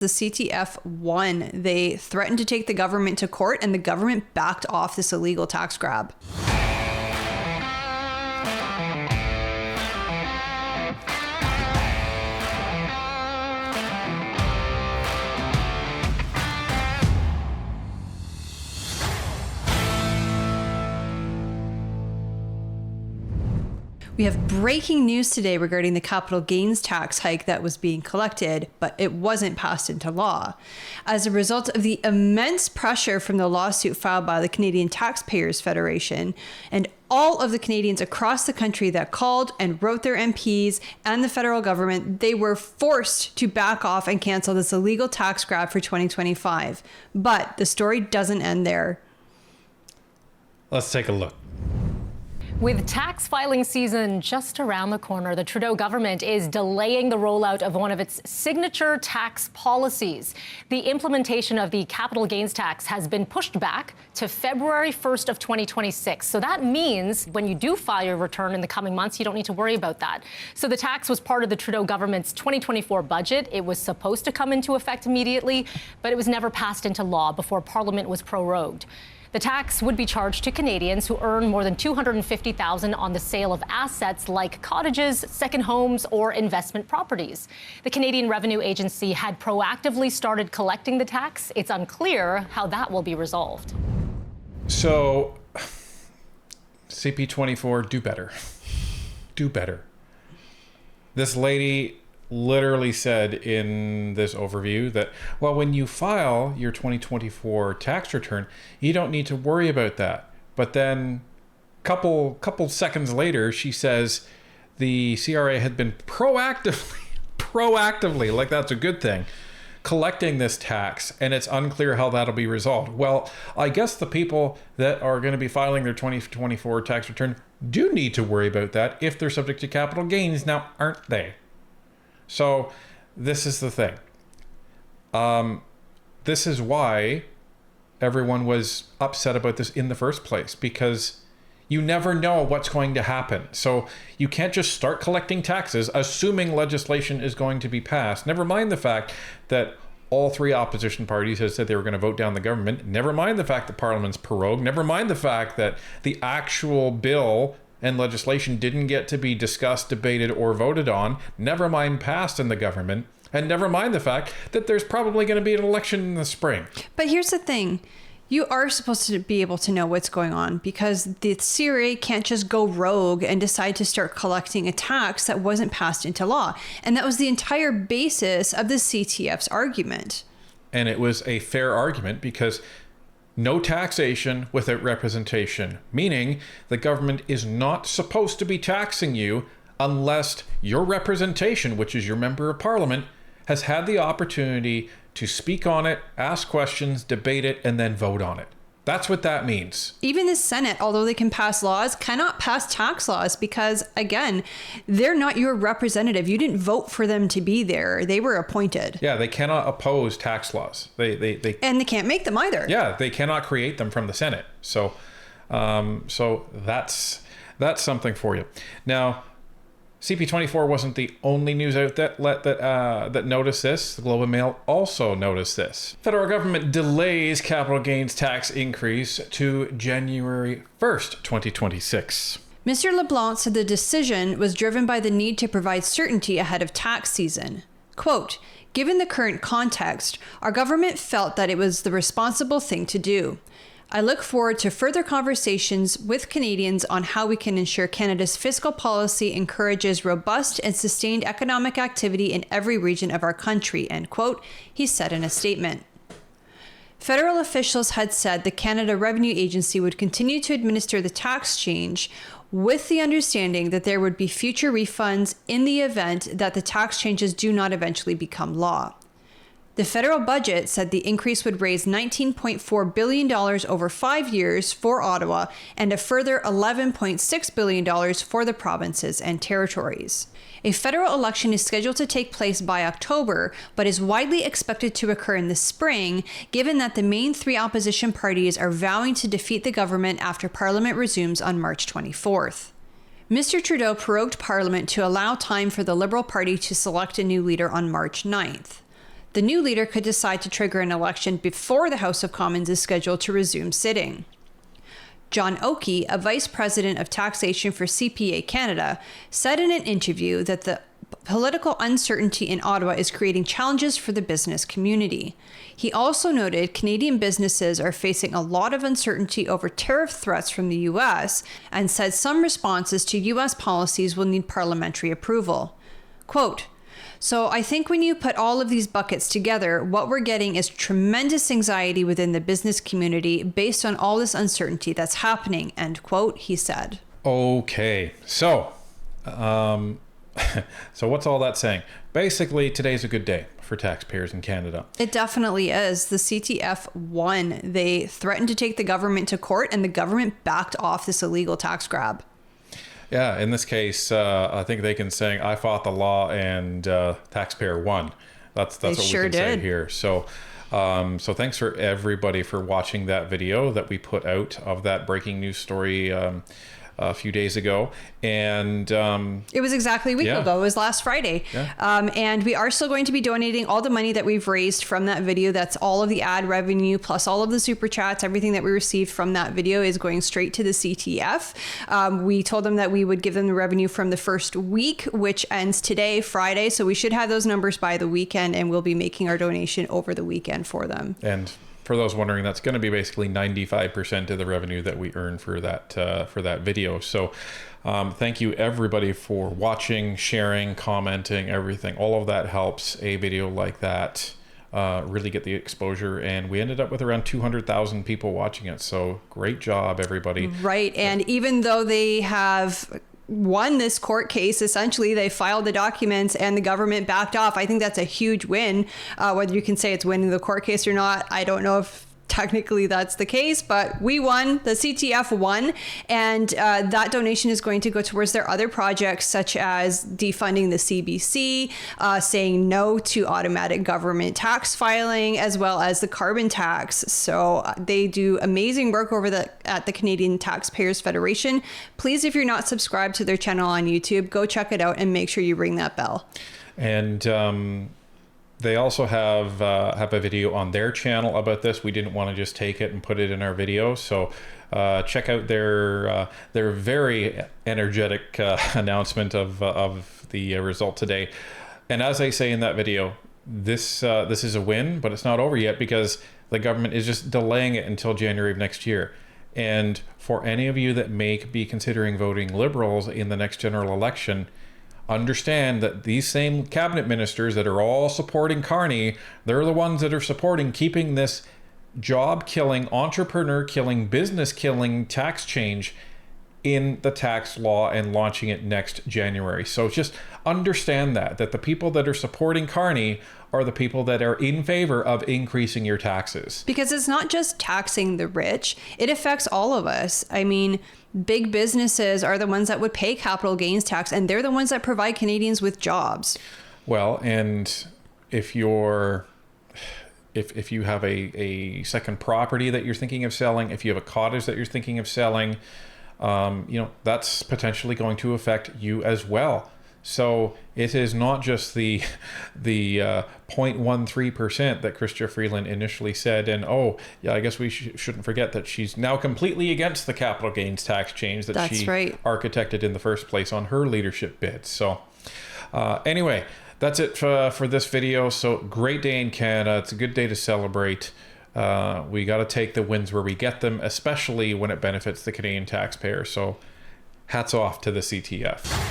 The CTF won. They threatened to take the government to court, and the government backed off this illegal tax grab. We have breaking news today regarding the capital gains tax hike that was being collected, but it wasn't passed into law. As a result of the immense pressure from the lawsuit filed by the Canadian Taxpayers Federation and all of the Canadians across the country that called and wrote their MPs and the federal government, they were forced to back off and cancel this illegal tax grab for 2025. But the story doesn't end there. Let's take a look. With tax filing season just around the corner, the Trudeau government is delaying the rollout of one of its signature tax policies. The implementation of the capital gains tax has been pushed back to February 1st of 2026. So that means when you do file your return in the coming months, you don't need to worry about that. So the tax was part of the Trudeau government's 2024 budget. It was supposed to come into effect immediately, but it was never passed into law before Parliament was prorogued. The tax would be charged to Canadians who earn more than $250,000 on the sale of assets like cottages, second homes, or investment properties. The Canadian Revenue Agency had proactively started collecting the tax. It's unclear how that will be resolved. So, CP24, do better. Do better. This lady literally said in this overview that, well, when you file your 2024 tax return, you don't need to worry about that. But then couple seconds later, she says the CRA had been proactively, like that's a good thing, collecting this tax, and it's unclear how that'll be resolved. Well, I guess the people that are going to be filing their 2024 tax return do need to worry about that if they're subject to capital gains now, aren't they? So this is the thing. This is why everyone was upset about this in the first place, because you never know what's going to happen. So you can't just start collecting taxes assuming legislation is going to be passed. Never mind the fact that all three opposition parties have said they were going to vote down the government. Never mind the fact that Parliament's prorogued. Never mind the fact that the actual bill and legislation didn't get to be discussed, debated, or voted on, never mind passed in the government, and never mind the fact that there's probably going to be an election in the spring. But here's the thing. You are supposed to be able to know what's going on, because the CRA can't just go rogue and decide to start collecting a tax that wasn't passed into law. And that was the entire basis of the CTF's argument. And it was a fair argument, because no taxation without representation, meaning the government is not supposed to be taxing you unless your representation, which is your member of parliament, has had the opportunity to speak on it, ask questions, debate it, and then vote on it. That's what that means. Even the Senate, although they can pass laws, cannot pass tax laws because, again, they're not your representative. You didn't vote for them to be there. They were appointed. Yeah, they cannot oppose tax laws. And they can't make them either. Yeah, they cannot create them from the Senate. So that's something for you. Now, CP24 wasn't the only news outlet that noticed this. The Globe and Mail also noticed this. Federal government delays capital gains tax increase to January 1st, 2026. Mr. LeBlanc said the decision was driven by the need to provide certainty ahead of tax season. Quote, "Given the current context, our government felt that it was the responsible thing to do. I look forward to further conversations with Canadians on how we can ensure Canada's fiscal policy encourages robust and sustained economic activity in every region of our country," end quote, he said in a statement. Federal officials had said the Canada Revenue Agency would continue to administer the tax change with the understanding that there would be future refunds in the event that the tax changes do not eventually become law. The federal budget said the increase would raise $19.4 billion over 5 years for Ottawa and a further $11.6 billion for the provinces and territories. A federal election is scheduled to take place by October, but is widely expected to occur in the spring, given that the main three opposition parties are vowing to defeat the government after Parliament resumes on March 24th. Mr. Trudeau prorogued Parliament to allow time for the Liberal Party to select a new leader on March 9th. The new leader could decide to trigger an election before the House of Commons is scheduled to resume sitting. John Oakey, a vice president of taxation for CPA Canada, said in an interview that the political uncertainty in Ottawa is creating challenges for the business community. He also noted Canadian businesses are facing a lot of uncertainty over tariff threats from the U.S. and said some responses to U.S. policies will need parliamentary approval. Quote, "So I think when you put all of these buckets together, what we're getting is tremendous anxiety within the business community based on all this uncertainty that's happening," end quote, he said. Okay, so so what's all that saying? Basically, today's a good day for taxpayers in Canada. It definitely is. The CTF won. They threatened to take the government to court, and the government backed off this illegal tax grab. Yeah, in this case, I think they can say, I fought the law and taxpayer won. That's what sure we can did. say here. So thanks for everybody for watching that video that we put out of that breaking news story a few days ago. And it was exactly a week ago. It was last Friday. Yeah. And we are still going to be donating all the money that we've raised from that video. That's all of the ad revenue plus all of the super chats. Everything that we received from that video is going straight to the CTF. We told them that we would give them the revenue from the first week, which ends today, Friday. So we should have those numbers by the weekend, and we'll be making our donation over the weekend for them. And for those wondering, that's going to be basically 95% of the revenue that we earn for that video. So thank you everybody for watching, sharing, commenting, everything. All of that helps a video like that really get the exposure. And we ended up with around 200,000 people watching it. So great job, everybody. Right. And even though they have won this court case, essentially they filed the documents and the government backed off. I think that's a huge win. Whether you can say it's winning the court case or not, I don't know if technically that's the case, but we won. The CTF won, and that donation is going to go towards their other projects, such as defunding the CBC, saying no to automatic government tax filing, as well as the carbon tax. So they do amazing work over at the Canadian Taxpayers Federation. Please, if you're not subscribed to their channel on YouTube, go check it out and make sure you ring that bell. And they also have a video on their channel about this. We didn't want to just take it and put it in our video, so check out their very energetic announcement of the result today. And as I say in that video, this is a win, but it's not over yet because the government is just delaying it until January of next year. And for any of you that may be considering voting Liberals in the next general election, understand that these same cabinet ministers that are all supporting Carney, they're the ones that are supporting keeping this job-killing, entrepreneur-killing, business-killing tax change in the tax law and launching it next January. So just understand that the people that are supporting Carney are the people that are in favor of increasing your taxes. Because it's not just taxing the rich, it affects all of us. I mean, big businesses are the ones that would pay capital gains tax, and they're the ones that provide Canadians with jobs. Well, and if you have a second property that you're thinking of selling, if you have a cottage that you're thinking of selling, that's potentially going to affect you as well. So it is not just the 0.13% that Chrystia Freeland initially said. And I guess we shouldn't forget that she's now completely against the capital gains tax change that That's she right. architected in the first place on her leadership bid. So anyway, that's it for this video. So great day in Canada. It's a good day to celebrate. We got to take the wins where we get them, especially when it benefits the Canadian taxpayer. So hats off to the CTF.